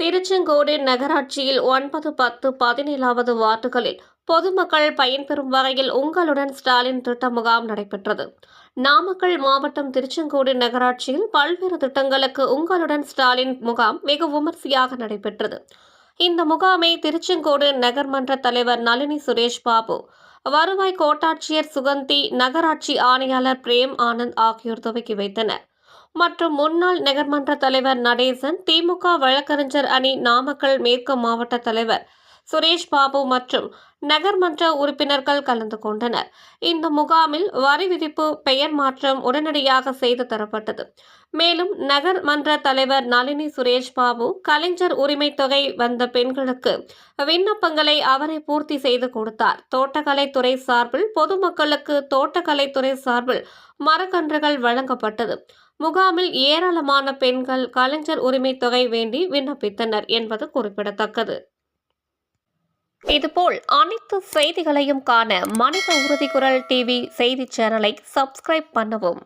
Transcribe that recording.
திருச்செங்கோடு நகராட்சியில் 9, 10, 17வது வார்டுகளில் பொதுமக்கள் பயன்பெறும் வகையில் உங்களுடன் ஸ்டாலின் திட்ட முகாம் நடைபெற்றது. நாமக்கல் மாவட்டம் திருச்செங்கோடு நகராட்சியில் பல்வேறு திட்டங்களுக்கு உங்களுடன் ஸ்டாலின் முகாம் வெகு விமரிசையாக நடைபெற்றது. இந்த முகாமை திருச்செங்கோடு நகர்மன்ற தலைவர் நளினி சுரேஷ் பாபு, வருவாய் கோட்டாட்சியர் சுகந்தி, நகராட்சி ஆணையாளர் பிரேம் ஆனந்த் ஆகியோர் துவக்கி வைத்தனர். மற்றும் முன்னாள் நகர்மன்ற தலைவர் நடேசன், திமுக வழக்கறிஞர் அணி நாமக்கல் மேற்கு மாவட்ட தலைவர் சுரேஷ் பாபு மற்றும் நகர்மன்ற உறுப்பினர்கள் கலந்து கொண்டனர். இந்த முகாமில் வரி விதிப்பு, பெயர் மாற்றம் உடனடியாக செய்து தரப்பட்டது. மேலும் நகர்மன்ற தலைவர் நளினி சுரேஷ் பாபு கலைஞர் உரிமை தொகை வந்த பெண்களுக்கு விண்ணப்பங்களை அவரை பூர்த்தி செய்து கொடுத்தார். தோட்டக்கலைத்துறை சார்பில் பொதுமக்களுக்கு தோட்டக்கலைத்துறை சார்பில் மரக்கன்றுகள் வழங்கப்பட்டது. முகாமில் ஏராளமான பெண்கள் கலைஞர் உரிமை தொகை வேண்டி விண்ணப்பித்தனர் என்பது குறிப்பிடத்தக்கது. இதுபோல் அனைத்து செய்திகளையும் காண மனித உறுதி குரல் டிவி செய்தி சேனலை சப்ஸ்கிரைப் பண்ணவும்.